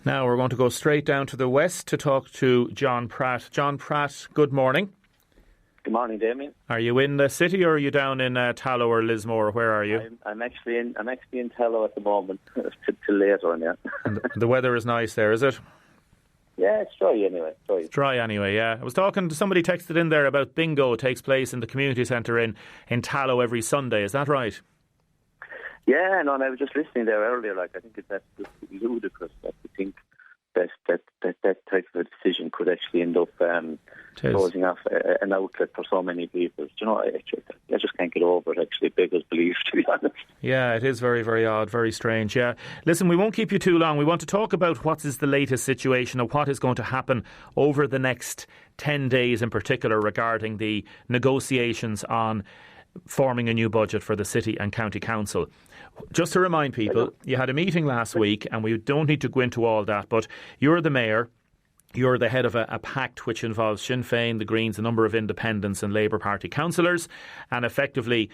Now we're going to go straight down to the west to talk to John Pratt. John Pratt, good morning. Good morning, Damien. Are you in the city or are you down in Tallow or Lismore? Where are you? I'm actually in Tallow at the moment. Till later on, yeah. And the weather is nice there, is it? Yeah, it's dry anyway. It's dry anyway, yeah. I was talking to somebody texted in there about bingo takes place in the community centre in Tallow every Sunday. Is that right? Yeah, no, and I was just listening there earlier. I think that's ludicrous to think that type of a decision could actually end up closing off an outlet for so many people. Do you know, I just can't get over it, actually, beggars belief, to be honest. Yeah, it is very, very odd, very strange, yeah. Listen, we won't keep you too long. We want to talk about what is the latest situation and what is going to happen over the next 10 days in particular regarding the negotiations on forming a new budget for the City and County Council. Just to remind people, you had a meeting last week and we don't need to go into all that, but you're the mayor, you're the head of a pact which involves Sinn Féin, the Greens, a number of independents and Labour Party councillors, and effectively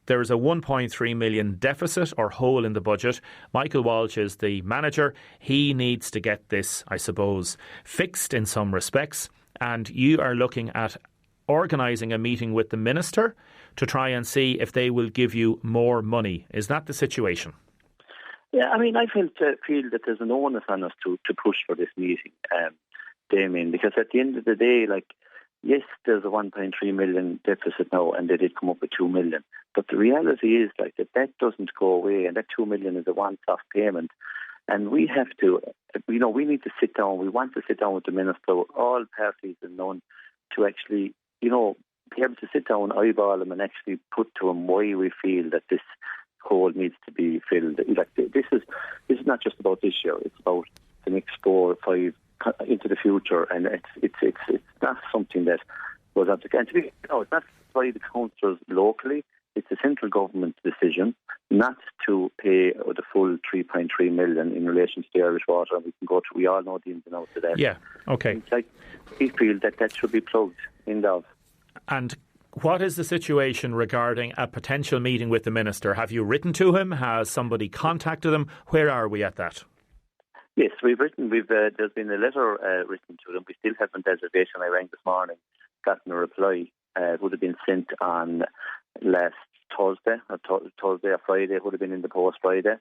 there is a 1.3 million deficit or hole in the budget. Michael Walsh is the manager. He needs to get this, I suppose, fixed in some respects, and you are looking at organising a meeting with the minister to try and see if they will give you more money. Is that the situation? Yeah, I mean, I feel that there's an onus on us to push for this meeting, Damien, because at the end of the day, yes, there's a 1.3 million deficit now and they did come up with 2 million. But the reality is that doesn't go away, and that 2 million is a once-off payment. And we have to, we need to sit down. We want to sit down with the minister, all parties and none, to actually, be able to sit down, eyeball him and actually put to him why we feel that this hole needs to be filled. This is not just about this year, it's about the next 4 or 5 into the future, and it's not something that goes up to, and to be, it's not by the councillors locally, it's the central government's decision not to pay the full 3.3 million in relation to the Irish water, and we all know the ins and outs of that. Yeah, okay. We feel that should be plugged in of. And what is the situation regarding a potential meeting with the minister? Have you written to him? Has somebody contacted him? Where are we at that? Yes, we've written. There's been a letter written to them. We still haven't, as a I rang this morning, gotten a reply. It would have been sent on last Thursday or Friday. It would have been in the post Friday.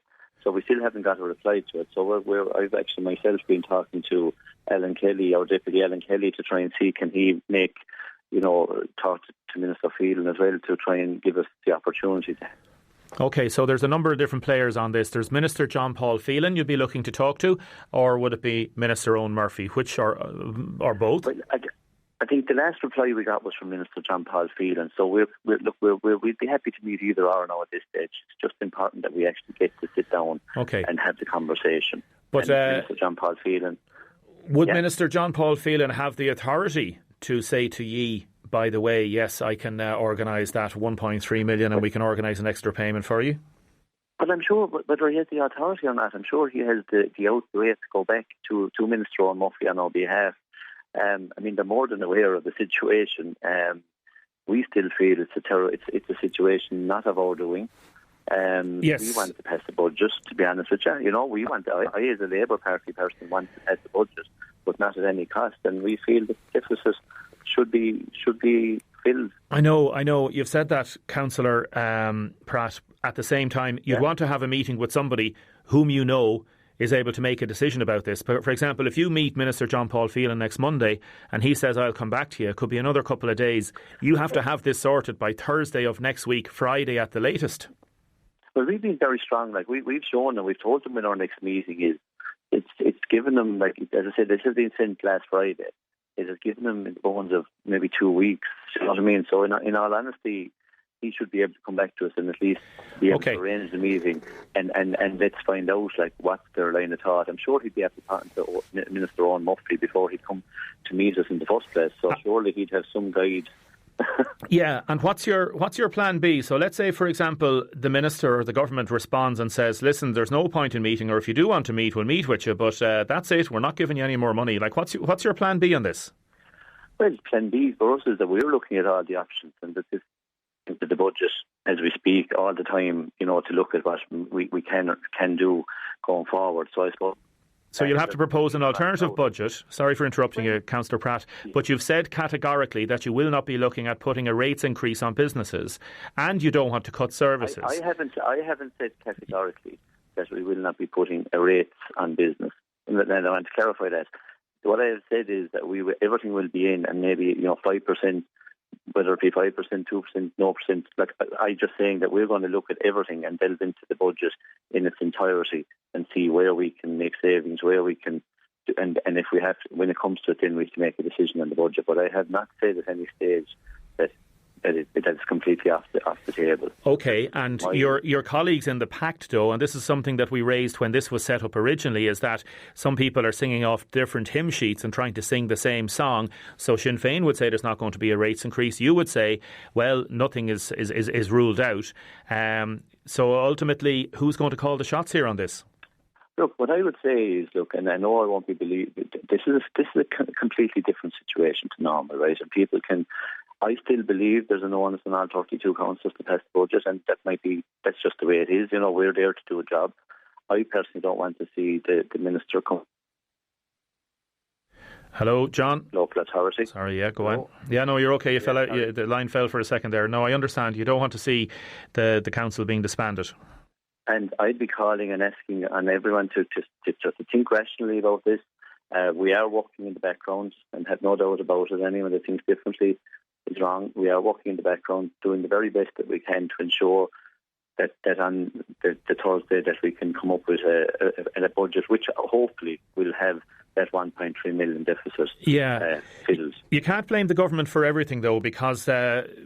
So we still haven't got a reply to it. So I've actually myself been talking to Alan Kelly, our Deputy Alan Kelly, to try and see can he make, talk to Minister Phelan as well to try and give us the opportunity to. Okay, so there's a number of different players on this. There's Minister John Paul Phelan you'd be looking to talk to, or would it be Minister Owen Murphy, which or both? Well, I think the last reply we got was from Minister John Paul Phelan, so we'd be happy to meet either or now at this stage. It's just important that we actually get to sit down and have the conversation. But Minister John Paul Phelan... Would Minister John Paul Phelan have the authority to say to ye, by the way, yes, I can organise that 1.3 million and we can organise an extra payment for you? But I'm sure whether he has the authority or not, I'm sure he has the way to go back to Minister Owen Murphy on our behalf. They're more than aware of the situation. We still feel it's a situation not of our doing. Yes. We want to pass the budget, to be honest with you. I as a Labour Party person want to pass the budget, but not at any cost. And we feel that the deficit should be filled. I know. You've said that, Councillor Pratt. At the same time, you'd want to have a meeting with somebody whom you know is able to make a decision about this. But for example, if you meet Minister John Paul Phelan next Monday and he says, I'll come back to you, it could be another couple of days. You have to have this sorted by Thursday of next week, Friday at the latest. Well, we've been very strong. We've shown and we've told them in our next meeting is it's given them, as I said, this has been sent last Friday. It has given them in the bones of maybe 2 weeks. You know what I mean? So in all honesty, he should be able to come back to us and at least be able to arrange the meeting and let's find out what's their line of thought. I'm sure he'd be able to talk to Minister Owen Murphy before he'd come to meet us in the first place. So surely he'd have some guide. Yeah, and what's your plan B? So let's say, for example, the minister or the government responds and says, listen, there's no point in meeting, or if you do want to meet, we'll meet with you, but that's it, we're not giving you any more money. What's your plan B on this? Well, plan B for us is that we're looking at all the options and that this into the budget as we speak all the time, to look at what we can do going forward. So I suppose So you'll have to propose an alternative budget. Sorry for interrupting you, Councillor Pratt, but you've said categorically that you will not be looking at putting a rates increase on businesses, and you don't want to cut services. I haven't said categorically that we will not be putting a rates on business. And I want to clarify that. What I have said is that everything will be in, and maybe 5%, whether it be 5%, 2%, no percent. Like I'm just saying that we're going to look at everything and delve into the budget in its entirety and see where we can make savings, where we can, and if we have to, when it comes to it, then we can make a decision on the budget. But I have not said at any stage that it's completely off the table. Okay, and your colleagues in the Pact, though, and this is something that we raised when this was set up originally, is that some people are singing off different hymn sheets and trying to sing the same song. So Sinn Féin would say there's not going to be a rates increase. You would say, well, nothing is ruled out. So ultimately, who's going to call the shots here on this? Look, what I would say is, and I know I won't be believed, this is a completely different situation to normal, right? And people can. I still believe there's an onus on all 32 councils to pass the budget, and that's just the way it is. We're there to do a job. I personally don't want to see the minister come. Hello, John. Local authority. Sorry, yeah, go on. Yeah, no, you're okay. You fell out. The line fell for a second there. No, I understand. You don't want to see the council being disbanded. And I'd be calling and asking on everyone to think rationally about this. We are working in the background and have no doubt about it. Anyone that thinks differently is wrong. We are working in the background, doing the very best that we can to ensure that on the Thursday that we can come up with a budget which hopefully will have that 1.3 million deficit filled. You can't blame the government for everything, though, because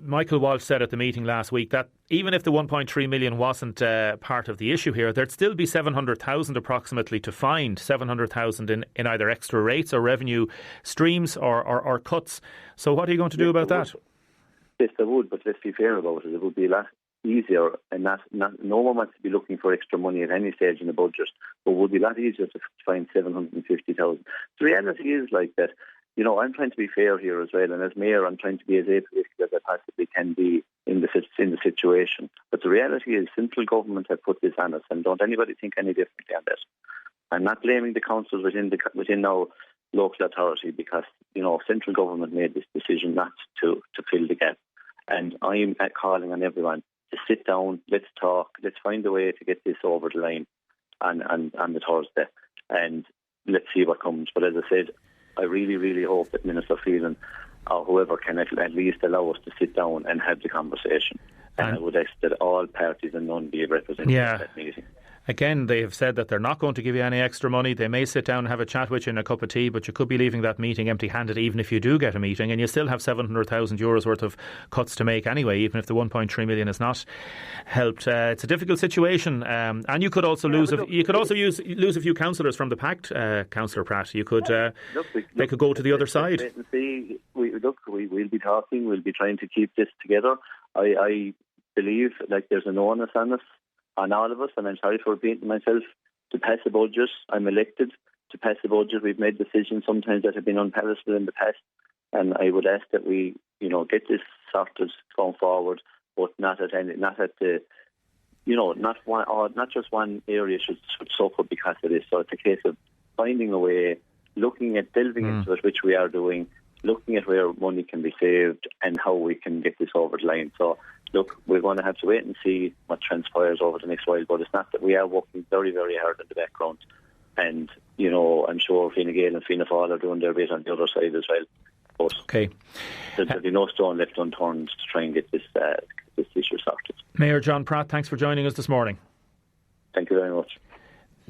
Michael Walsh said at the meeting last week that even if the 1.3 million wasn't part of the issue here, there'd still be 700,000 approximately to find, 700,000 in either extra rates or revenue streams or cuts. So what are you going to do about that? Yes, there would, but let's be fair about it. It would be a lot easier, and no one wants to be looking for extra money at any stage in the budget, but it would be a lot easier to find 750,000. The reality is like that, I'm trying to be fair here as well, and as Mayor I'm trying to be as apolitical as I possibly can be in the situation. But the reality is central government have put this on us, and don't anybody think any differently on that. I'm not blaming the councils within our local authority because, central government made this decision not to fill the gap. And I'm calling on everyone to sit down, let's talk, let's find a way to get this over the line on the Thursday, and let's see what comes. But as I said, I really, really hope that Minister Phelan or whoever can at least allow us to sit down and have the conversation. And I would ask that all parties and none be represented at that meeting. Again, they have said that they're not going to give you any extra money. They may sit down and have a chat with you in a cup of tea, but you could be leaving that meeting empty-handed even if you do get a meeting, and you still have 700,000 euros worth of cuts to make anyway, even if the 1.3 million is not helped. It's a difficult situation, and you could also lose a few councillors from the Pact, Councillor Pratt. You could they could go to the other side. We'll be talking. We'll be trying to keep this together. I believe there's an onus on us, on all of us, and I'm sorry for repeating myself, to pass a budget. I'm elected to pass a budget. We've made decisions sometimes that have been unpalatable in the past, and I would ask that we, get this sorted going forward, but not just one area should suffer because of this. So it's a case of finding a way, delving into it, which we are doing, looking at where money can be saved and how we can get this over the line. So, look, we're going to have to wait and see what transpires over the next while, but it's not that we are working very, very hard in the background. And, I'm sure Fine Gael and Fianna Fáil are doing their bit on the other side as well. But there'll be no stone left unturned to try and get this issue sorted. Mayor John Pratt, thanks for joining us this morning. Thank you very much.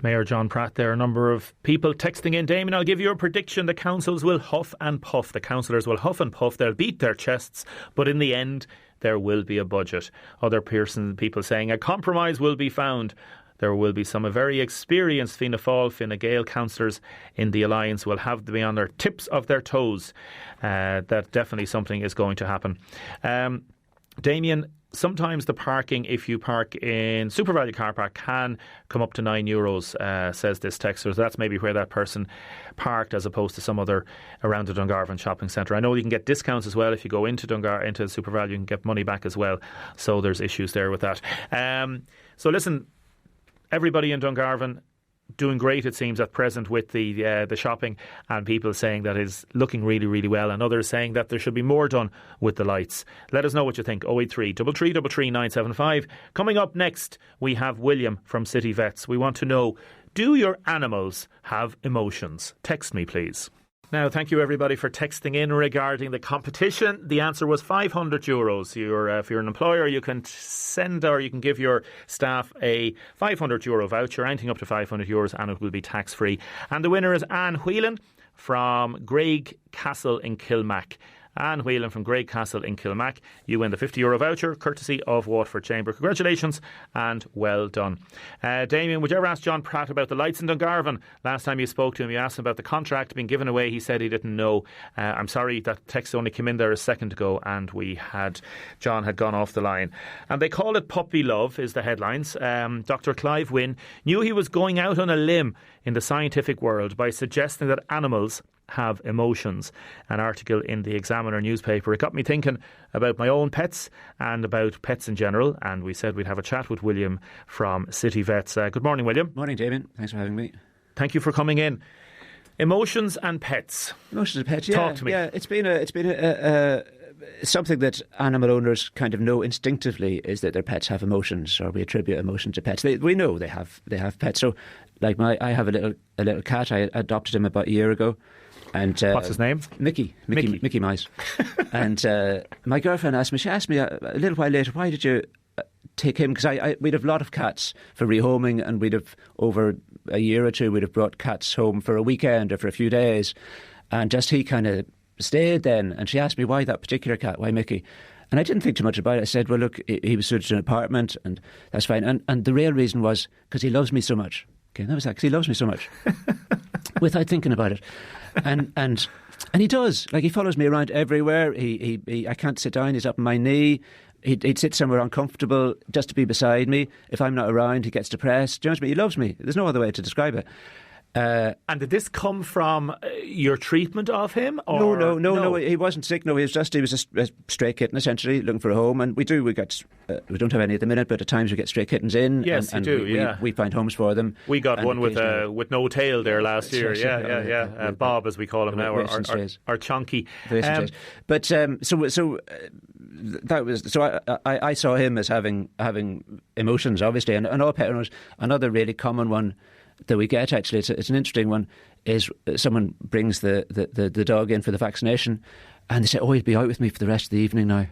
Mayor John Pratt there. A number of people texting in. Damien, I'll give you a prediction. The councils will huff and puff. The councillors will huff and puff. They'll beat their chests. But in the end, there will be a budget. Other people saying a compromise will be found. There will be some very experienced Fianna Fáil, Fine Gael councillors in the alliance will have to be on their tips of their toes. That definitely something is going to happen. Damien, sometimes the parking, if you park in SuperValu car park, can come up to €9, says this texter. So that's maybe where that person parked as opposed to some other around the Dungarvan shopping centre. I know you can get discounts as well if you go into SuperValu, you can get money back as well. So there's issues there with that. So listen, everybody in Dungarvan, doing great, it seems, at present with the shopping, and people saying that is looking really, really well, and others saying that there should be more done with the lights. Let us know what you think. 083 333 975. Coming up next, we have William from City Vets. We want to know, do your animals have emotions? Text me, please. Now, thank you everybody for texting in regarding the competition. The answer was €500. If you're an employer, you can send or you can give your staff a €500 voucher, anything up to €500, and it will be tax free. And the winner is Anne Whelan from Graig Castle in Kilmac. Anne Whelan from Graig Castle in Kilmac. You win the €50 voucher, courtesy of Waterford Chamber. Congratulations and well done. Damien, would you ever ask John Pratt about the lights in Dungarvan? Last time you spoke to him, you asked him about the contract being given away. He said he didn't know. I'm sorry, that text only came in there a second ago and John had gone off the line. And they call it puppy love, is the headlines. Dr. Clive Wynne knew he was going out on a limb in the scientific world by suggesting that animals have emotions. An article in the Examiner newspaper. It got me thinking about my own pets and about pets in general, and we said we'd have a chat with William from City Vets. Good morning, William. Morning, Damien. Thanks for having me. Thank you for coming in. Emotions and pets. Emotions and pets, yeah. Talk to me. Yeah, it's been something that animal owners kind of know instinctively, is that their pets have emotions, or we attribute emotion to pets. We know they have pets. So, like I have a little cat. I adopted him about a year ago. And what's his name? Mickey Mouse. And my girlfriend asked me a little while later, why did you take him? Because we'd have a lot of cats for rehoming, and we'd have, over a year or two, we'd have brought cats home for a weekend or for a few days, and just he kind of stayed then. And she asked me, why that particular cat, why Mickey? And I didn't think too much about it. I said, well, look, he was suited to an apartment, and that's fine. And the real reason was because he loves me so much. Okay, that was that, because he loves me so much. Without thinking about it. And he does. Like, he follows me around everywhere. He I can't sit down. He's up on my knee. He'd sit somewhere uncomfortable just to be beside me. If I'm not around, he gets depressed. Do you know what I mean? He loves me. There's no other way to describe it. And did this come from your treatment of him? Or No. He wasn't sick. No, he was a stray kitten, essentially, looking for a home. And we don't have any at the minute, but at times we get stray kittens in. Yes, and you do. We find homes for them. We got one with no tail there last year. Yeah. Bob, as we call him now, or Chunky. But that was so. I saw him as having emotions, obviously, and all pet owners. Another really common one that we get, actually, it's an interesting one, is someone brings the dog in for the vaccination, and they say, oh, he'll be out with me for the rest of the evening now.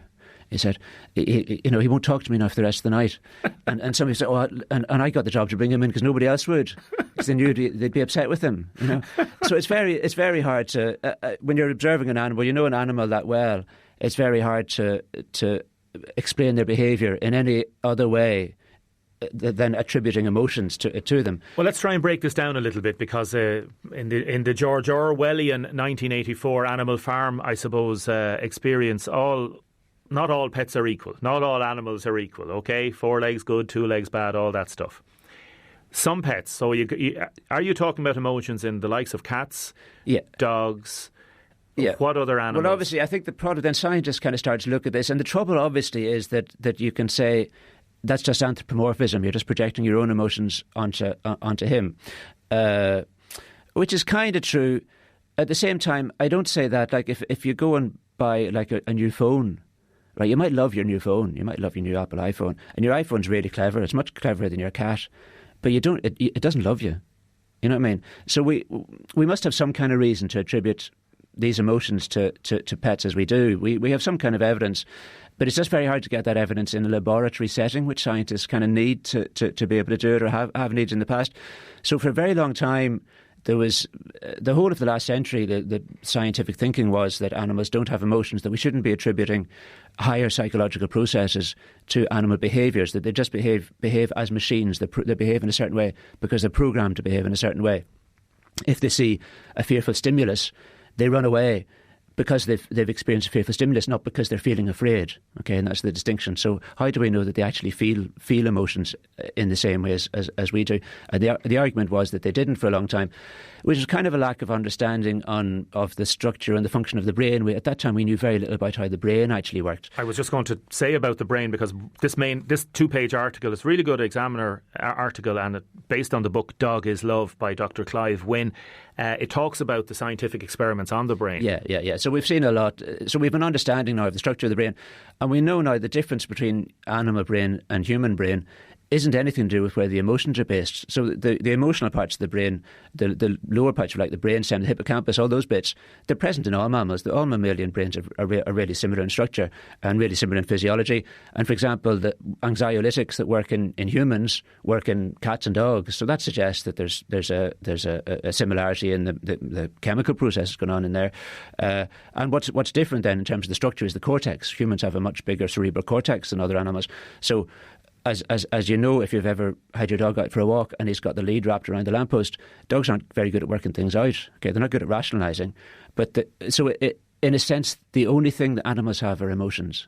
He said, he won't talk to me now for the rest of the night. And somebody said, oh, and I got the job to bring him in because nobody else would, because they knew they'd be upset with him. So it's very hard to, when you're observing an animal, an animal that well, it's very hard to explain their behaviour in any other way than attributing emotions to them. Well, let's try and break this down a little bit, because in the George Orwellian 1984 Animal Farm, I suppose, experience, not all pets are equal. Not all animals are equal, okay? 4 legs good, 2 legs bad, all that stuff. Some pets, so are you talking about emotions in the likes of cats, dogs? Yeah. What other animals? Well, obviously, I think the product, then scientists kind of start to look at this, and the trouble, obviously, is that you can say that's just anthropomorphism. You're just projecting your own emotions onto him, which is kind of true. At the same time, I don't say that. Like, if you go and buy like a new phone, right? You might love your new phone. You might love your new Apple iPhone, and your iPhone's really clever. It's much cleverer than your cat, but you don't. It doesn't love you. You know what I mean? So we must have some kind of reason to attribute these emotions to pets as we do. We have some kind of evidence. But it's just very hard to get that evidence in a laboratory setting, which scientists kind of need to be able to do it, or have needed in the past. So for a very long time, there was the whole of the last century, the scientific thinking was that animals don't have emotions, that we shouldn't be attributing higher psychological processes to animal behaviours, that they just behave as machines. They behave in a certain way because they're programmed to behave in a certain way. If they see a fearful stimulus, they run away, because they've experienced a fearful stimulus, not because they're feeling afraid. Okay, and that's the distinction. So how do we know that they actually feel emotions in the same way as we do? The argument was that they didn't for a long time, which is kind of a lack of understanding of the structure and the function of the brain. At that time, we knew very little about how the brain actually worked. I was just going to say about the brain, because this 2-page article is a really good Examiner article, and based on the book Dog is Love by Dr. Clive Wynne. It talks about the scientific experiments on the brain. Yeah. So we've seen a lot. So we've an understanding now of the structure of the brain, and we know now the difference between animal brain and human brain isn't anything to do with where the emotions are based. So the emotional parts of the brain, the lower parts, like the brainstem, the hippocampus, all those bits, they're present in all mammals. All mammalian brains are really similar in structure and really similar in physiology. And for example, the anxiolytics that work in humans work in cats and dogs. So that suggests that there's a similarity in the chemical processes going on in there. And what's different then in terms of the structure is the cortex. Humans have a much bigger cerebral cortex than other animals. So as you know, if you've ever had your dog out for a walk and he's got the lead wrapped around the lamppost, dogs aren't very good at working things out. Okay, they're not good at rationalising. But in a sense, the only thing that animals have are emotions.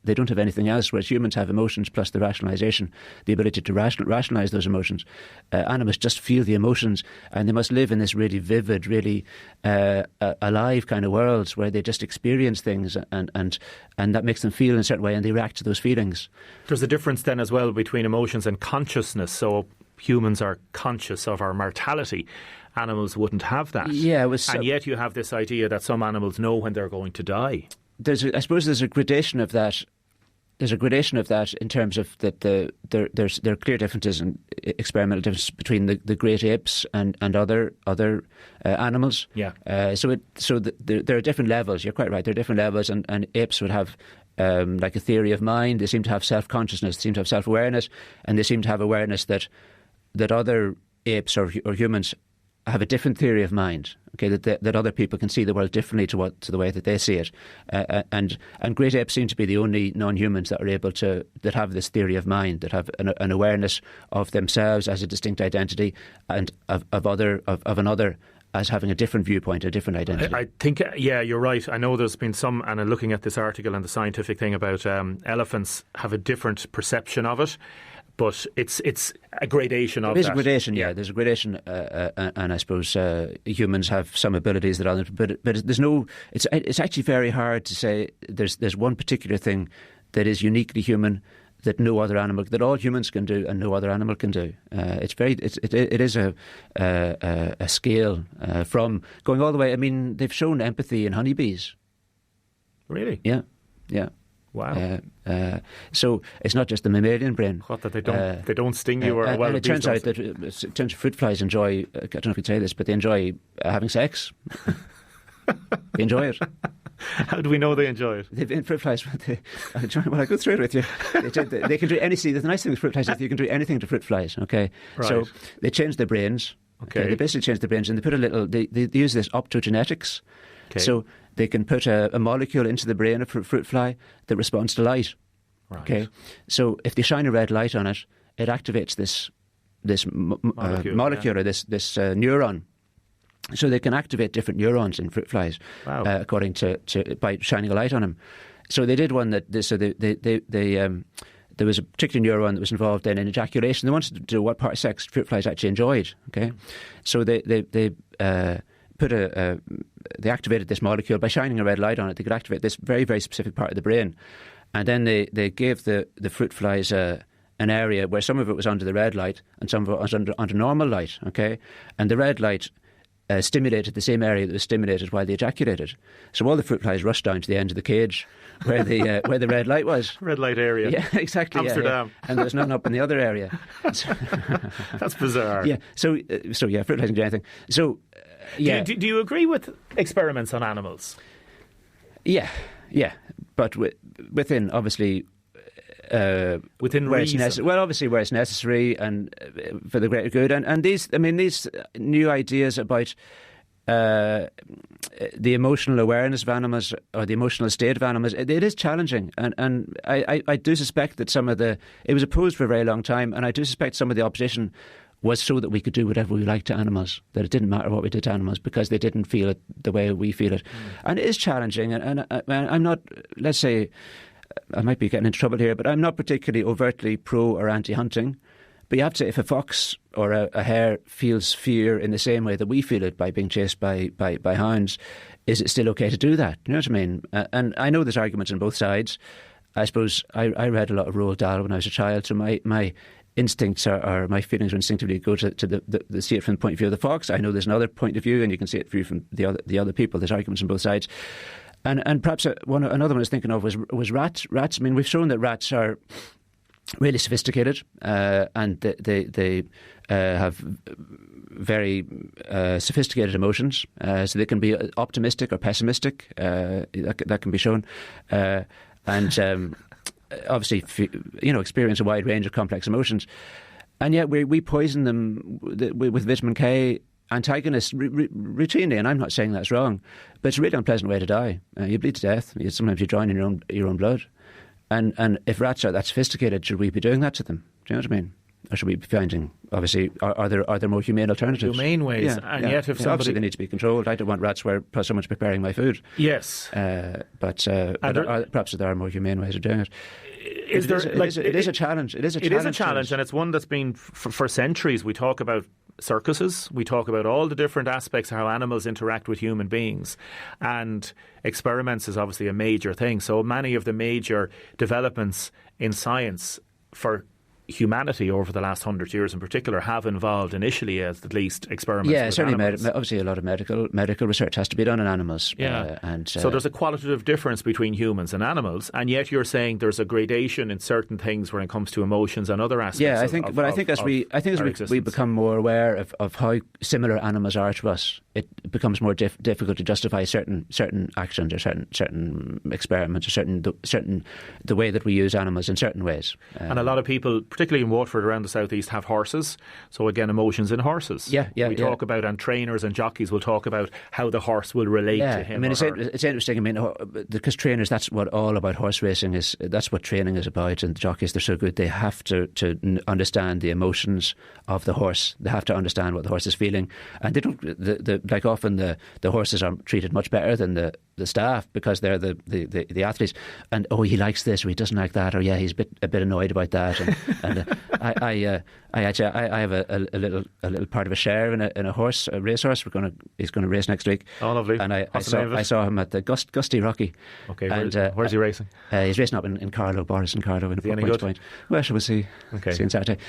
They don't have anything else, whereas humans have emotions plus the rationalisation, the ability to rationalise those emotions. Animals just feel the emotions, and they must live in this really vivid, really alive kind of worlds where they just experience things, and that makes them feel in a certain way, and they react to those feelings. There's a difference then as well between emotions and consciousness. So humans are conscious of our mortality. Animals wouldn't have that. Yeah, and yet you have this idea that some animals know when they're going to die. I suppose there's a gradation of that. There's a gradation of that in terms of that there are clear differences and experimental differences between the great apes and other animals. Yeah. There are different levels. You're quite right. There are different levels, and apes would have like a theory of mind. They seem to have self-consciousness. They seem to have self-awareness, and they seem to have awareness that other apes or humans have a different theory of mind. Okay, that other people can see the world differently to the way that they see it, and great apes seem to be the only non-humans that are able that have this theory of mind, that have an awareness of themselves as a distinct identity, and of another as having a different viewpoint, a different identity. I think, yeah, you're right. I know there's been some, and I'm looking at this article and the scientific thing about elephants have a different perception of it. But it's a gradation of that. There's a gradation, yeah. There's a gradation, and I suppose humans have some abilities that others. But there's no. It's actually very hard to say. There's one particular thing that is uniquely human that no other animal, that all humans can do and no other animal can do. It is a scale from going all the way. I mean, they've shown empathy in honeybees. Really? Yeah. Wow. So it's not just the mammalian brain. What, that they don't sting you or well? And it turns out that fruit flies enjoy. I don't know if you'd say this, but they enjoy having sex. They enjoy it. How do we know they enjoy it? Fruit flies. Well, I go through it with you. They can do anything. The nice thing with fruit flies is you can do anything to fruit flies. Okay, right. So they change their brains. Okay, they basically change their brains, and they put a little. They use this optogenetics. Okay. So they can put a molecule into the brain of a fruit fly that responds to light. Right. Okay, so if they shine a red light on it, it activates this molecule or this neuron. So they can activate different neurons in fruit flies, wow. According to by shining a light on them. So they did one that there was a particular neuron that was involved in ejaculation. They wanted to know what part of sex fruit flies actually enjoyed. Okay, so they activated this molecule by shining a red light on it. They could activate this very, very specific part of the brain, and then they gave the fruit flies an area where some of it was under the red light and some of it was under normal light. Okay, and the red light stimulated the same area that was stimulated while they ejaculated. So all the fruit flies rushed down to the end of the cage where the red light was. Red light area. Yeah, exactly. Amsterdam. Yeah. And there was none up in the other area. So, that's bizarre. Yeah. So yeah, fruit flies can do anything. So yeah. Do you agree with experiments on animals? Yeah. But within obviously. Within reason. Well, obviously where it's necessary and for the greater good. And these new ideas about the emotional awareness of animals or the emotional state of animals, it is challenging. And I do suspect that it was opposed for a very long time, and I do suspect some of the opposition was so that we could do whatever we liked to animals, that it didn't matter what we did to animals because they didn't feel it the way we feel it. And it is challenging, and I'm not, let's say, I might be getting into trouble here, but I'm not particularly overtly pro or anti-hunting. But you have to say, if a fox or a hare feels fear in the same way that we feel it by being chased by hounds, is it still okay to do that? You know what I mean? And I know there's arguments on both sides. I suppose I read a lot of Roald Dahl when I was a child, so my instincts or my feelings are instinctively go to the see it from the point of view of the fox. I know there's another point of view, and you can see it from the other people. There's arguments on both sides, and perhaps another one I was thinking of was rats. Rats. I mean, we've shown that rats are really sophisticated, and they have very sophisticated emotions, so they can be optimistic or pessimistic. That can be shown, and. Obviously, experience a wide range of complex emotions, and yet we poison them with vitamin K antagonists routinely. And I'm not saying that's wrong, but it's a really unpleasant way to die. You bleed to death. Sometimes you drown in your own blood. And if rats are that sophisticated, should we be doing that to them? Do you know what I mean? Or should we be finding, obviously, are there more humane alternatives? Humane ways, yet if somebody... Obviously they need to be controlled. I don't want rats where someone's preparing my food. Yes. But perhaps there are more humane ways of doing it. It is a challenge. It is a challenge, and it's one that's been, for centuries, we talk about circuses, we talk about all the different aspects of how animals interact with human beings, and experiments is obviously a major thing. So many of the major developments in science for humanity over the last 100 years in particular have involved initially at least experiments with certainly animals. Obviously a lot of medical research has to be done on animals. So there's a qualitative difference between humans and animals, and yet you're saying there's a gradation in certain things when it comes to emotions and other aspects. I think as we become more aware of how similar animals are to us, it becomes more difficult to justify certain actions or certain experiments or certain the way that we use animals in certain ways. And a lot of people, particularly in Waterford around the southeast, have horses. So again, emotions in horses. We talk about, and trainers and jockeys will talk about how the horse will relate to him. I mean, it's interesting. I mean, because trainers, that's what all about horse racing is. That's what training is about. And the jockeys, they're so good. They have to understand the emotions of the horse. They have to understand what the horse is feeling. And they don't. Like often the horses are treated much better than the staff because they're the athletes. And he likes this or he doesn't like that, or he's a bit annoyed about that. And I have a little part of a share in a horse, a racehorse. He's going to race next week. Oh, lovely! And I saw him at the Gusty Rocky. Okay, where's he racing? He's racing up in Carlow, Boris and Carlow in a point. Well, shall we see? Okay, see on Saturday.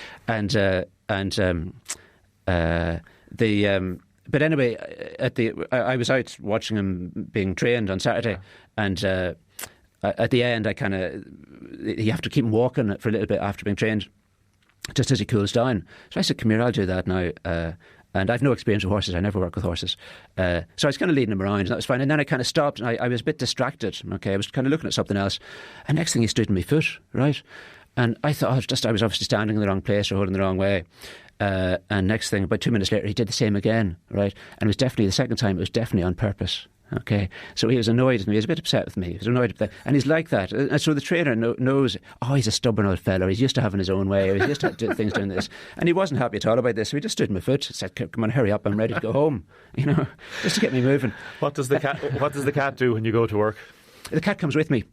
But anyway, I was out watching him being trained on Saturday, and at the end, you have to keep him walking for a little bit after being trained, just as he cools down. So I said, "Come here, I'll do that now." And I've no experience with horses. I never work with horses. So I was kind of leading him around, and that was fine. And then I kind of stopped, and I was a bit distracted. Okay, I was kind of looking at something else, and next thing he stood in my foot, right? And I thought, I was obviously standing in the wrong place or holding the wrong way. And next thing, about 2 minutes later, he did the same again, right? And it was definitely, the second time, it was definitely on purpose. Okay, so he was annoyed with me. He was a bit upset with me. He was annoyed with that, and he's like that. And so the trainer knows. He's a stubborn old fella. He's used to having his own way. He's used to do things doing this, and he wasn't happy at all about this. So he just stood in my foot, said, "Come on, hurry up! I'm ready to go home." Just to get me moving. What does the cat do when you go to work? The cat comes with me.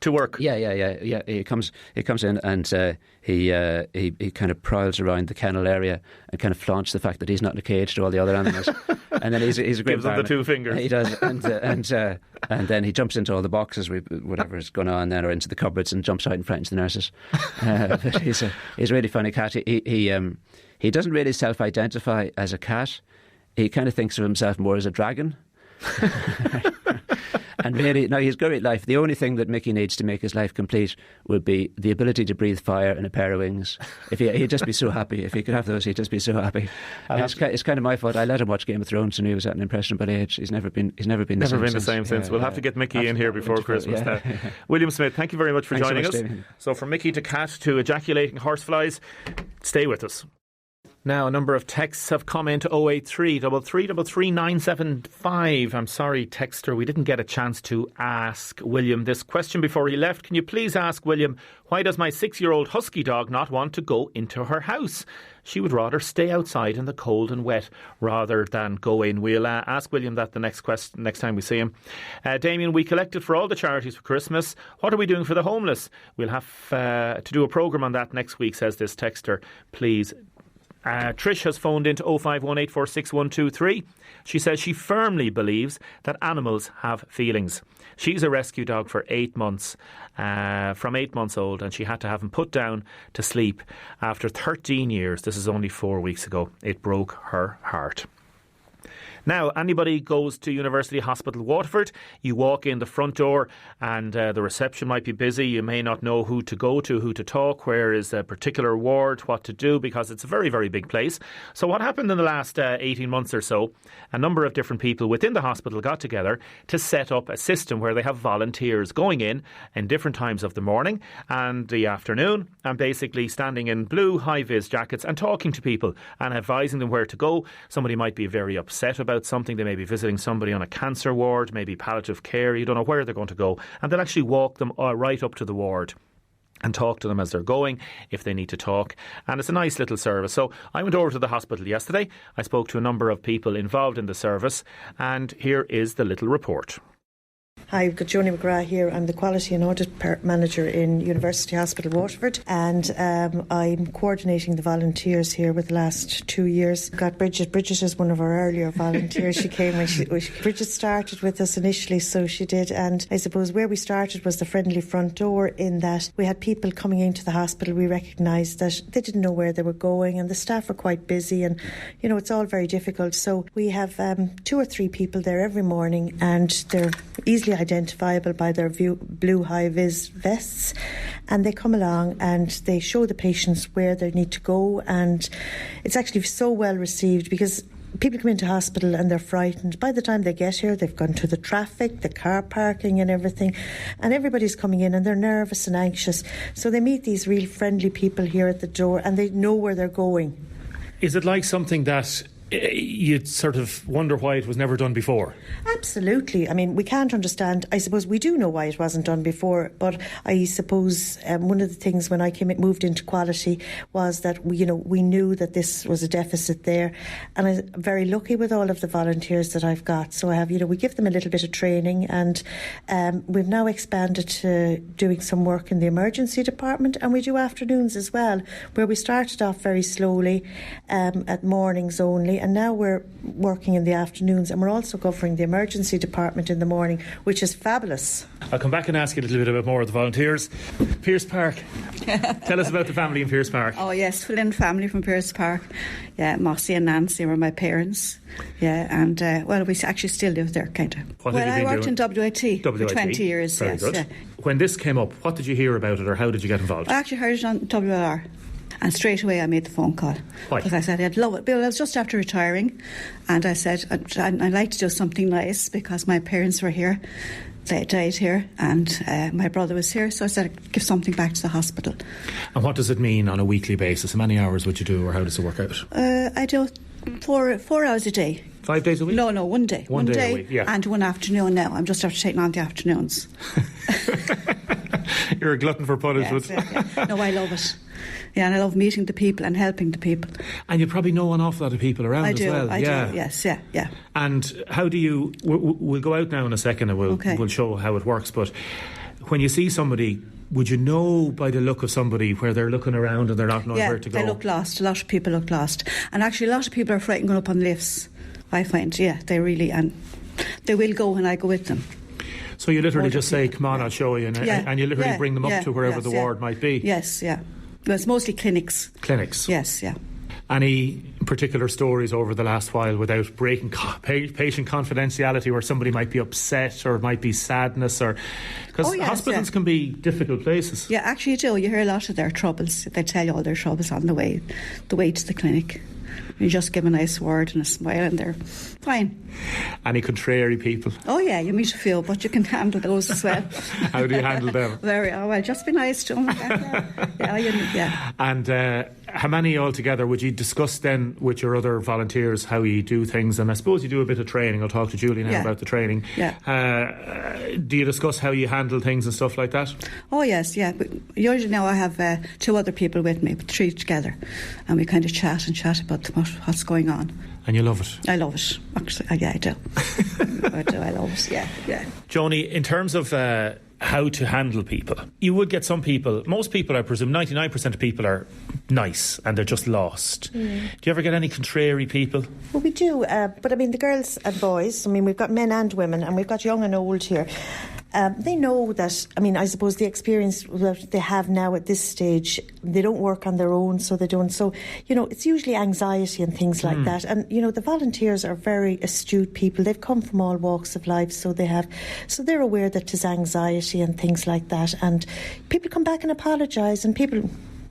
To work? Yeah. He comes in and he kind of prowls around the kennel area and kind of flaunts the fact that he's not in a cage to all the other animals. And then he's a great gives him the two fingers. He does, and then he jumps into all the boxes with whatever is going on then, or into the cupboards, and jumps out and frightens the nurses. But he's a really funny cat. He doesn't really self-identify as a cat. He kind of thinks of himself more as a dragon. And really, now he's got a great life. The only thing that Mickey needs to make his life complete would be the ability to breathe fire and a pair of wings. He'd just be so happy. If he could have those, he'd just be so happy. It's kind of my fault. I let him watch Game of Thrones when he was at an impressionable age. He's never been the same since. We'll have to get Mickey in here before Christmas now. William Smith, thank you very much for joining us. So from Mickey to cat to ejaculating horseflies, stay with us. Now, a number of texts have come into 083 3333 975. I'm sorry, texter, we didn't get a chance to ask William this question before he left. Can you please ask William, why does my 6-year-old husky dog not want to go into her house? She would rather stay outside in the cold and wet rather than go in. We'll ask William that the next time we see him. Damien, we collected for all the charities for Christmas. What are we doing for the homeless? We'll have to do a programme on that next week, says this texter. Please. Trish has phoned into 051846123. She says she firmly believes that animals have feelings. She's a rescue dog for 8 months, from 8 months old, and she had to have him put down to sleep after 13 years. This is only 4 weeks ago. It broke her heart. Now, anybody goes to University Hospital Waterford, you walk in the front door and the reception might be busy. You may not know who to go to, who to talk, where is a particular ward, what to do, because it's a very, very big place. So what happened in the last 18 months or so, a number of different people within the hospital got together to set up a system where they have volunteers going in different times of the morning and the afternoon and basically standing in blue high-vis jackets and talking to people and advising them where to go. Somebody might be very upset about something. They may be visiting somebody on a cancer ward, maybe palliative care. You don't know where they're going to go. And they'll actually walk them right up to the ward and talk to them as they're going if they need to talk. And it's a nice little service. So I went over to the hospital yesterday. I spoke to a number of people involved in the service. And here is the little report. Hi, I've got Joni McGrath here. I'm the Quality and Audit Manager in University Hospital Waterford, and I'm coordinating the volunteers here with the last 2 years. We've got Bridget. Bridget is one of our earlier volunteers. She came when Bridget started with us initially, so she did. And I suppose where we started was the friendly front door, in that we had people coming into the hospital. We recognised that they didn't know where they were going, and the staff were quite busy, and you know, it's all very difficult. So we have 2 or 3 people there every morning, and they're easily identifiable by their blue high-vis vests, and they come along and they show the patients where they need to go. And it's actually so well received, because people come into hospital and they're frightened. By the time they get here, they've gone through the traffic, the car parking and everything, and everybody's coming in and they're nervous and anxious. So they meet these real friendly people here at the door, and they know where they're going. Is it like something that you'd sort of wonder why it was never done before? Absolutely. I mean, we can't understand. I suppose we do know why it wasn't done before, but I suppose one of the things when I moved into quality was that we knew that this was a deficit there, and I'm very lucky with all of the volunteers that I've got. So I have, we give them a little bit of training, and we've now expanded to doing some work in the emergency department, and we do afternoons as well, where we started off very slowly at mornings only. And now we're working in the afternoons, and we're also covering the emergency department in the morning, which is fabulous. I'll come back and ask you a little bit about more of the volunteers. Pierce Park. Tell us about the family in Pierce Park. Oh yes, full-in family from Pierce Park. Yeah, Mossy and Nancy were my parents. Yeah, and we actually still live there, kind of. I worked in WIT for 20 years. Very good. Yeah. When this came up, what did you hear about it, or how did you get involved? I actually heard it on WLR. And straight away I made the phone call. Why? Because I said I'd love it. Bill, I was just after retiring, and I said I'd like to do something nice, because my parents were here. They died here, and my brother was here, so I said I'd give something back to the hospital. And what does it mean on a weekly basis? How many hours would you do, or how does it work out? I do 4 hours a day. 5 days a week? No, 1 day. One day a week, yeah. And 1 afternoon now. I'm just after taking on the afternoons. You're a glutton for punishment. Yes, yeah. No, I love it. Yeah, and I love meeting the people and helping the people. And you probably know an awful lot of people around as well. I do, yes, yeah. And how do you... We'll go out now in a second and we'll show how it works, but when you see somebody, would you know by the look of somebody where they're looking around and they're not knowing where to go? Yeah, they look lost. A lot of people look lost. And actually a lot of people are frightened going up on lifts, I find. Yeah, they really... And they will go when I go with them. So you literally just say, come on, I'll show you, and you literally bring them up to wherever the ward might be? Yes, yeah. Well, it's mostly clinics. Clinics? Yes, yeah. Any particular stories over the last while, without breaking patient confidentiality, where somebody might be upset or might be sadness, or because hospitals can be difficult places? Yeah, actually you do. You hear a lot of their troubles. They tell you all their troubles on the way to the clinic. You just give a nice word and a smile and they're fine. Any contrary people? Oh yeah, you meet a few, but you can handle those as well. How do you handle them? Just be nice to them. Yeah. And how many altogether? Would you discuss then with your other volunteers how you do things? And I suppose you do a bit of training. I'll talk to Julie now about the training. Do you discuss how you handle things and stuff like that? Oh yes, yeah. But usually now I have 2 other people with me, 3 together, and we kind of chat about what's going on. And you love it? I love it. Actually, yeah, I do. I love it. Yeah. Joni, in terms of how to handle people, you would get some people, most people I presume 99% of people are nice and they're just lost. Do you ever get any contrary people? Well, we do, but I mean the girls and boys, I mean we've got men and women and we've got young and old here. They know that, I mean, I suppose the experience that they have now at this stage, they don't work on their own, so they don't. So, it's usually anxiety and things like that. And, the volunteers are very astute people. They've come from all walks of life, so they're aware that there's anxiety and things like that. And people come back and apologise, and people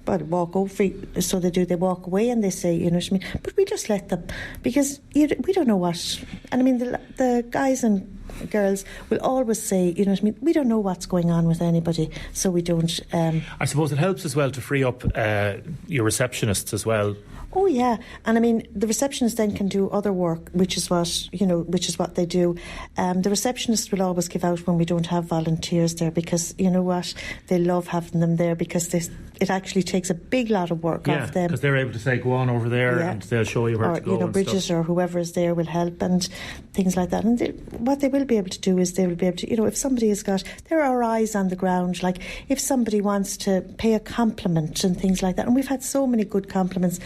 walk over, so they do. They walk away and they say, you know what I mean. But we just let them, because we don't know what. And I mean, the guys and girls will always say, you know what I mean, we don't know what's going on with anybody, so we don't. I suppose it helps as well to free up your receptionists as well. Oh yeah, and I mean the receptionist then can do other work, which is what they do. The receptionist will always give out when we don't have volunteers there, because you know what, they love having them there, because it actually takes a big lot of work off them. Because they're able to say, go on over there, and they'll show you where to go. Or Bridget or whoever is there will help and things like that. And what they will be able to do is they will be able to, if somebody has got, there are eyes on the ground, like if somebody wants to pay a compliment and things like that. And we've had so many good compliments.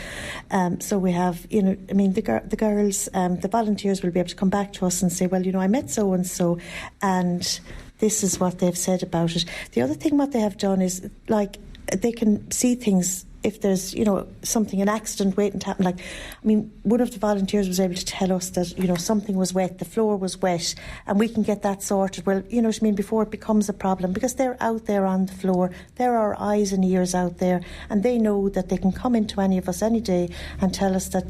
So we have, the girls, the volunteers will be able to come back to us and say, well, I met so-and-so and this is what they've said about it. The other thing what they have done is, like, they can see things if there's, something, an accident waiting to happen. Like, I mean, one of the volunteers was able to tell us that, something was wet, the floor was wet, and we can get that sorted. Well, you know what I mean, before it becomes a problem, because they're out there on the floor, there are eyes and ears out there, and they know that they can come into any of us any day and tell us that,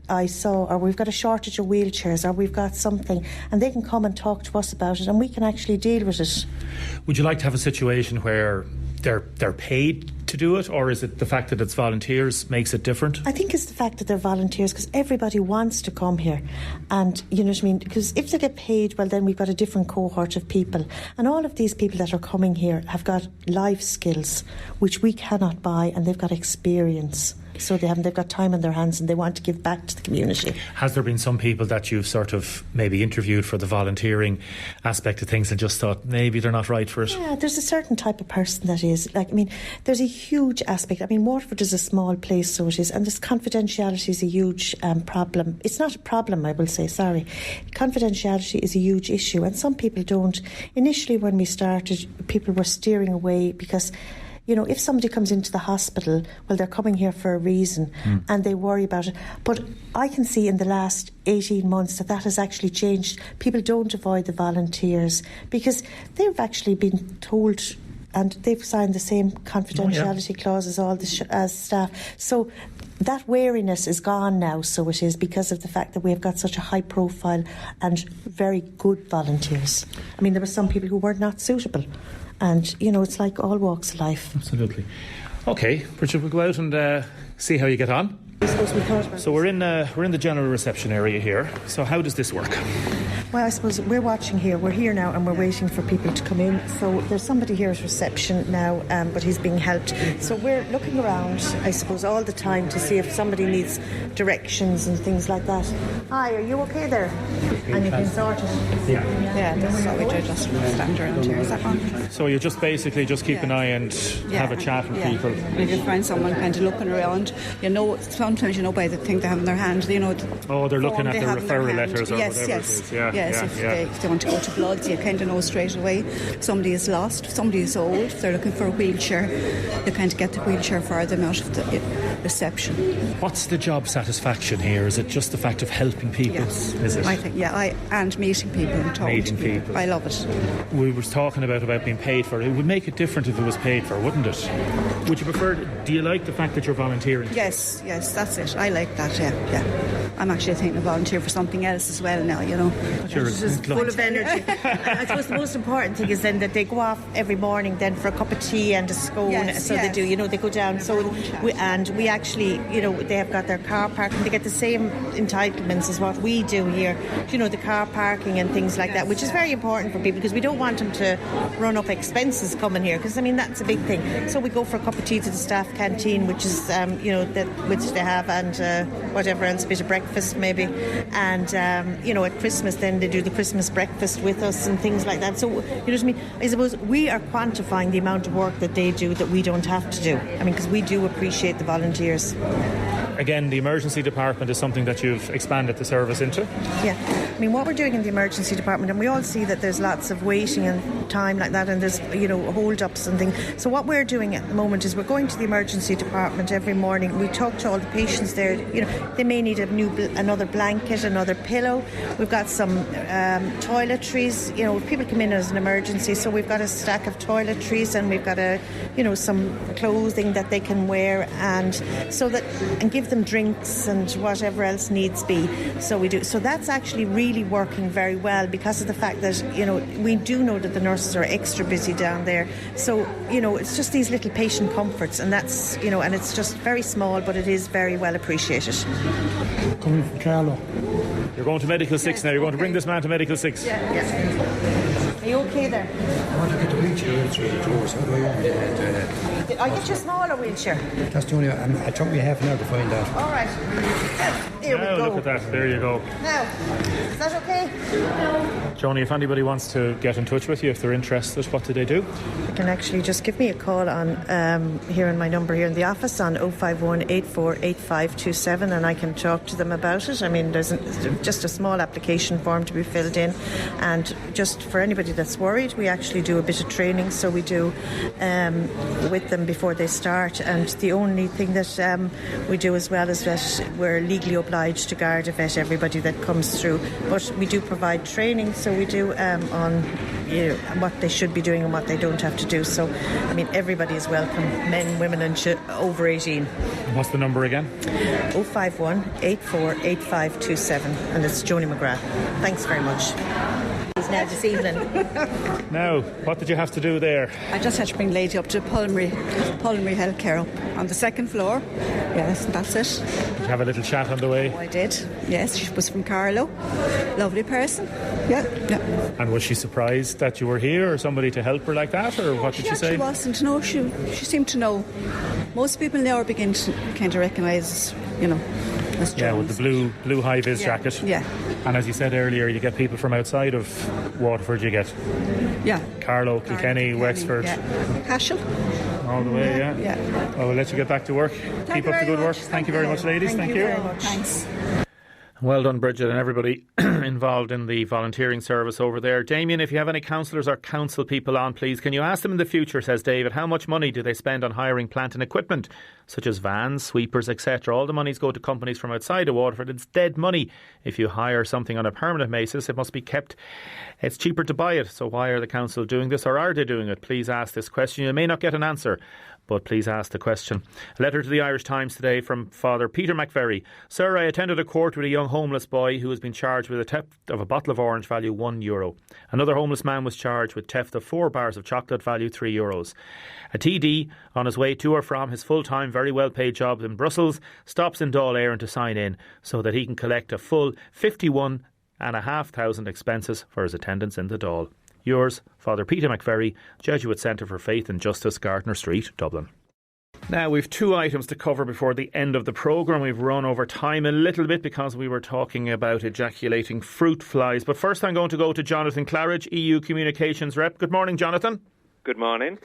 I saw, or we've got a shortage of wheelchairs, or we've got something, and they can come and talk to us about it, and we can actually deal with it. Would you like to have a situation where they're paid to do it, or is it the fact that it's volunteers makes it different? I think it's the fact that they're volunteers, because everybody wants to come here, and you know what I mean, because if they get paid, well then we've got a different cohort of people, and all of these people that are coming here have got life skills which we cannot buy, and they've got experience. So they've got time on their hands and they want to give back to the community. Has there been some people that you've sort of maybe interviewed for the volunteering aspect of things and just thought maybe they're not right for it? Yeah, there's a certain type of person that is. Like, I mean, there's a huge aspect. I mean, Waterford is a small place, so it is, and this confidentiality is a huge problem. It's not a problem, I will say, sorry. Confidentiality is a huge issue, and some people don't. Initially, when we started, people were steering away because, if somebody comes into the hospital, well, they're coming here for a reason and they worry about it. But I can see in the last 18 months that has actually changed. People don't avoid the volunteers because they've actually been told, and they've signed the same confidentiality clause as staff. So that wariness is gone now, so it is, because of the fact that we have got such a high profile and very good volunteers. I mean, there were some people who were not suitable. And, it's like all walks of life. Absolutely. OK, Bridget, we'll go out and see how you get on. So we're in the general reception area here. So how does this work? Well, I suppose we're watching here. We're here now and we're waiting for people to come in. So there's somebody here at reception now, but he's being helped. So we're looking around, I suppose, all the time to see if somebody needs directions and things like that. Hi, are you okay there? And you can sort it. Yeah, this is what we do, just stand around here. Is that on? So you just basically keep an eye and have a chat with people. And if you find someone kind of looking around, sometimes by the thing they have in their hand, they're looking at the referral letters or whatever it is. If they want to go to bloods, you kind of know straight away. Somebody is lost, somebody is old, if they're looking for a wheelchair, you kind of get the wheelchair for them out of the reception. What's the job satisfaction here? Is it just the fact of helping people? Yes, is it? I think, and meeting people and talking to people. I love it. We were talking about being paid for it. It would make it different if it was paid for, wouldn't it? Would you prefer, do you like the fact that you're volunteering? Yes, that's it. I like that, yeah. I'm actually thinking of volunteer for something else as well now, just full of energy. I suppose the most important thing is then that they go off every morning then for a cup of tea and a scone. They do, they go down. So we actually, they have got their car parking. They get the same entitlements as what we do here. The car parking and things like that, which is very important for people because we don't want them to run up expenses coming here because, that's a big thing. So we go for a cup of tea to the staff canteen, which is, which they have, and whatever else, a bit of breakfast maybe. And, at Christmas then they do the Christmas breakfast with us and things like that. So, you know what I mean? I suppose we are quantifying the amount of work that they do that we don't have to do. Because we do appreciate the volunteers. Again, the emergency department is something that you've expanded the service into? Yeah. What we're doing in the emergency department, and we all see that there's lots of waiting and time like that, and there's, hold-ups and things. So what we're doing at the moment is we're going to the emergency department every morning. We talk to all the patients there. They may need another blanket, another pillow. We've got some toiletries. If people come in as an emergency, so we've got a stack of toiletries, and we've got some clothing that they can wear, and give them drinks and whatever else needs be. So we do. So that's actually really working very well because of the fact that, we do know that the nurses are extra busy down there. So, it's just these little patient comforts, and that's, and it's just very small, but it is very well appreciated. Coming from Carlo. You're going to Medical 6 now. You're going to bring this man to Medical 6. Yeah. Are you okay there? I want to get the wheelchair through the doors. How do I want it? I'll get you a smaller wheelchair. That's the only. It took me half an hour to find that. All right. Here we go. Look at that. There you go. Now, is that okay? Joni, if anybody wants to get in touch with you, if they're interested, what do they do? They can actually just give me a call on here in my number here in the office on 051 848527, and I can talk to them about it. There's just a small application form to be filled in, and just for anybody that's worried, we actually do a bit of training, so we do with them before they start. And the only thing that we do as well is that we're legally obliged to guard and vet everybody that comes through, but we do provide training, so we do on what they should be doing and what they don't have to do. So everybody is welcome, men, women and over 18. What's the number again? 051 848527, and it's Joni McGrath. Thanks very much. Now this evening. Now, what did you have to do there? I just had to bring Lady up to pulmonary health care up on the second floor. Yes, that's it. Did you have a little chat on the way? Oh, I did. Yes, she was from Carlo. Lovely person. Yeah. And was she surprised that you were here, or somebody to help her like that, or what did she say? She wasn't. No, she seemed to know. Most people now are beginning to kind of recognise, with the blue high-vis jacket. Yeah. And as you said earlier, you get people from outside of Waterford. You get Carlo, Kilkenny, Wexford, Cashel. All the way, yeah. I'll let you get back to work. Keep up the good work. Thank you very much, ladies. Thank you. Very much. Thanks. Well done, Bridget, and everybody involved in the volunteering service over there. Damien, if you have any councillors or council people on, please, can you ask them in the future, says David, how much money do they spend on hiring plant and equipment, such as vans, sweepers, etc.? All the monies go to companies from outside of Waterford. It's dead money. If you hire something on a permanent basis, it must be kept. It's cheaper to buy it. So why are the council doing this, or are they doing it? Please ask this question. You may not get an answer, but please ask the question. A letter to the Irish Times today from Father Peter McVerry. Sir, I attended a court with a young homeless boy who has been charged with a theft of a bottle of orange value €1. Another homeless man was charged with theft of 4 bars of chocolate value €3. A TD, on his way to or from his full-time, very well-paid job in Brussels, stops in Dáil Éireann to sign in so that he can collect a full 51,500 expenses for his attendance in the Dáil. Yours, Father Peter McVerry, Jesuit Centre for Faith and Justice, Gardner Street, Dublin. Now, we've 2 items to cover before the end of the programme. We've run over time a little bit because we were talking about ejaculating fruit flies. But first I'm going to go to Jonathan Claridge, EU Communications Rep. Good morning, Jonathan. Good morning.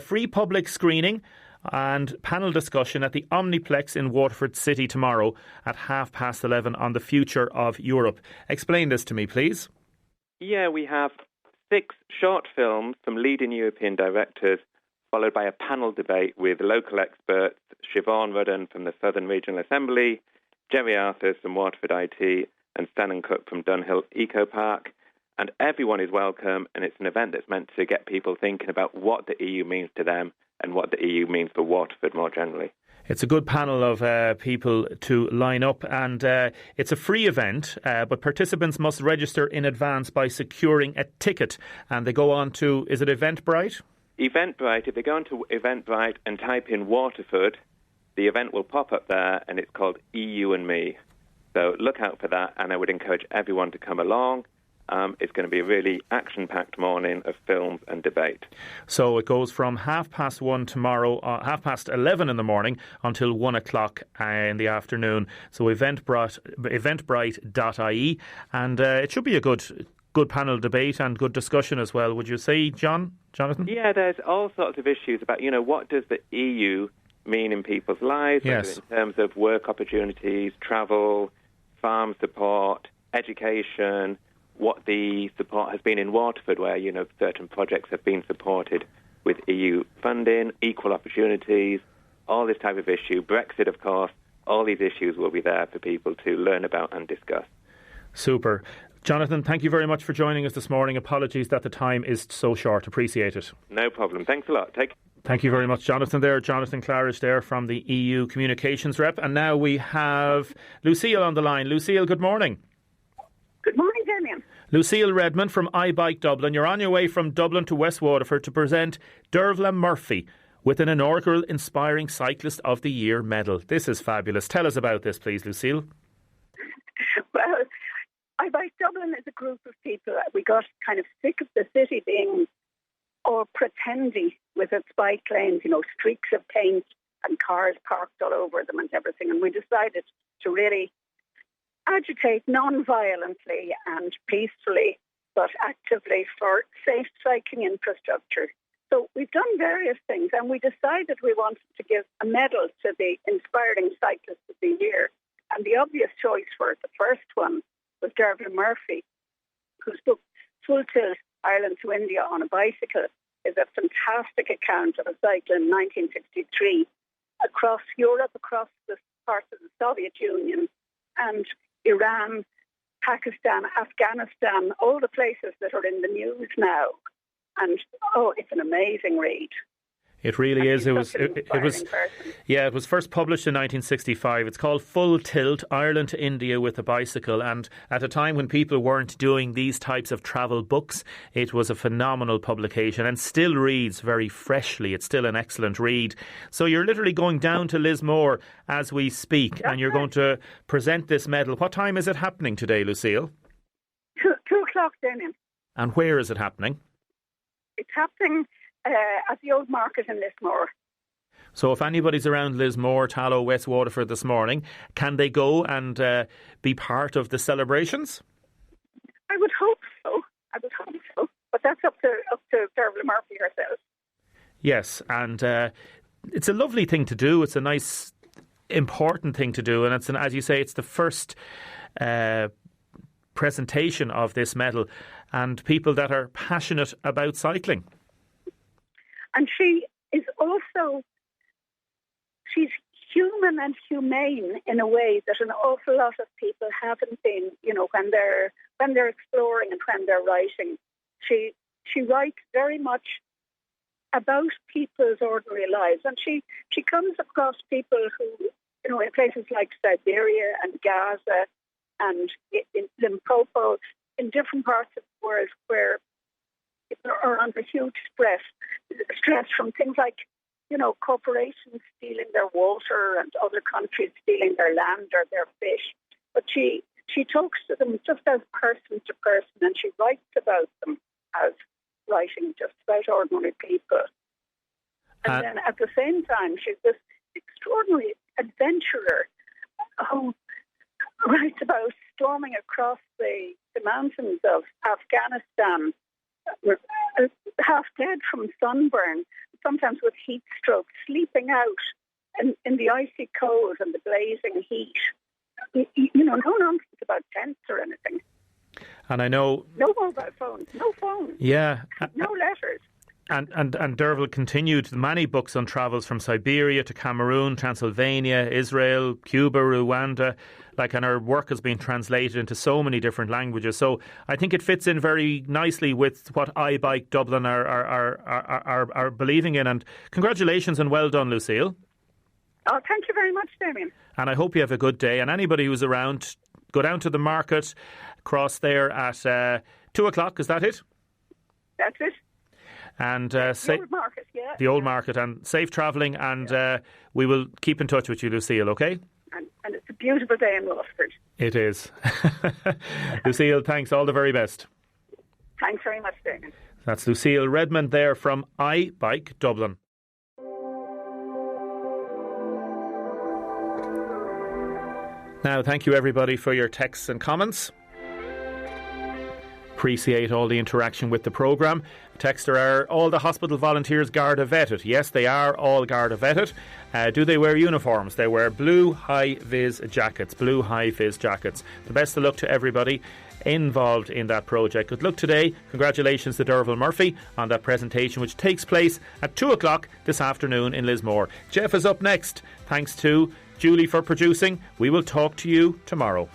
Free public screening and panel discussion at the Omniplex in Waterford City tomorrow at 11:30 on the future of Europe. Explain this to me, please. Yeah, we have 6 short films from leading European directors, followed by a panel debate with local experts, Siobhan Rudden from the Southern Regional Assembly, Jerry Arthurs from Waterford IT, and Stan Cook from Dunhill Eco Park. And everyone is welcome, and it's an event that's meant to get people thinking about what the EU means to them and what the EU means for Waterford more generally. It's a good panel of people to line up, and it's a free event, but participants must register in advance by securing a ticket, and they go on to, is it Eventbrite? Eventbrite, if they go onto Eventbrite and type in Waterford, the event will pop up there, and it's called EU and Me. So look out for that, and I would encourage everyone to come along. It's going to be a really action-packed morning of films and debate. So it goes from 1:30 tomorrow, 11:30 in the morning until 1 o'clock in the afternoon. So eventbrite.ie, and it should be a good panel debate and good discussion as well. Would you say, Jonathan? Yeah, there's all sorts of issues about, what does the EU mean in people's lives? Yes. In terms of work opportunities, travel, farm support, education, what the support has been in Waterford, where, certain projects have been supported with EU funding, equal opportunities, all this type of issue. Brexit, of course, all these issues will be there for people to learn about and discuss. Super. Jonathan, thank you very much for joining us this morning. Apologies that the time is so short. Appreciate it. No problem. Thanks a lot. Thank you very much, Jonathan there. Jonathan Claridge there from the EU Communications Rep. And now we have Lucille on the line. Lucille, good morning. Good morning, Damien. Lucille Redmond from iBike Dublin. You're on your way from Dublin to West Waterford to present Dervla Murphy with an inaugural Inspiring Cyclist of the Year medal. This is fabulous. Tell us about this, please, Lucille. Well, iBike Dublin is a group of people. We got kind of sick of the city being all pretendy with its bike lanes, streaks of paint and cars parked all over them and everything. And we decided to really agitate non-violently and peacefully, but actively for safe cycling infrastructure. So we've done various things, and we decided we wanted to give a medal to the Inspiring Cyclist of the Year. And the obvious choice for the first one was Dervla Murphy, whose book Full Tilt, Ireland to India on a Bicycle is a fantastic account of a cycle in 1963 across Europe, across the parts of the Soviet Union and Iran, Pakistan, Afghanistan, all the places that are in the news now. And, it's an amazing read. It really is. It was first published in 1965. It's called Full Tilt, Ireland to India with a Bicycle. And at a time when people weren't doing these types of travel books, it was a phenomenal publication and still reads very freshly. It's still an excellent read. So you're literally going down to Lismore as we speak, and you're going to present this medal. What time is it happening today, Lucille? 2 o'clock, Damien. And where is it happening? It's happening at the Old Market in Lismore. So if anybody's around Lismore, Tallow, West Waterford this morning, can they go and be part of the celebrations? I would hope so. But that's up to Dervla Murphy herself. Yes, and it's a lovely thing to do. It's a nice, important thing to do. And it's as you say, it's the first presentation of this medal, and people that are passionate about cycling. And she is also, she's human and humane in a way that an awful lot of people haven't been, when they're exploring and when they're writing. She writes very much about people's ordinary lives, and she comes across people who, in places like Siberia and Gaza and in Limpopo, in different parts of the world where people are under huge stress from things like, corporations stealing their water and other countries stealing their land or their fish. But she talks to them just as person to person, and she writes about them as writing just about ordinary people. And then at the same time, she's this extraordinary adventurer who writes about storming across the mountains of Afghanistan, half dead from sunburn, sometimes with heat stroke, sleeping out in the icy cold and the blazing heat. No nonsense about tents or anything. And I know... No mobile phones, no phones. Yeah. No letters. And Dervla continued many books on travels from Siberia to Cameroon, Transylvania, Israel, Cuba, Rwanda. And her work has been translated into so many different languages. So I think it fits in very nicely with what iBike Dublin are believing in. And congratulations and well done, Lucille. Oh, thank you very much, Damien. And I hope you have a good day. And anybody who's around, go down to the market, cross there at 2 o'clock. Is that it? That's it. And the old market, yeah. The old market. And safe travelling. And we will keep in touch with you, Lucille, OK? And it's a beautiful day in Waterford. It is. Lucille, thanks. All the very best. Thanks very much, Damien. That's Lucille Redmond there from iBike Dublin. Now, thank you everybody for your texts and comments. Appreciate all the interaction with the programme. Texter, are all the hospital volunteers Garda vetted? Yes, they are all Garda vetted. Do they wear uniforms? They wear blue high-vis jackets. Blue high-vis jackets. The best of luck to everybody involved in that project. Good luck today. Congratulations to Dervla Murphy on that presentation, which takes place at 2 o'clock this afternoon in Lismore. Jeff is up next. Thanks to Julie for producing. We will talk to you tomorrow.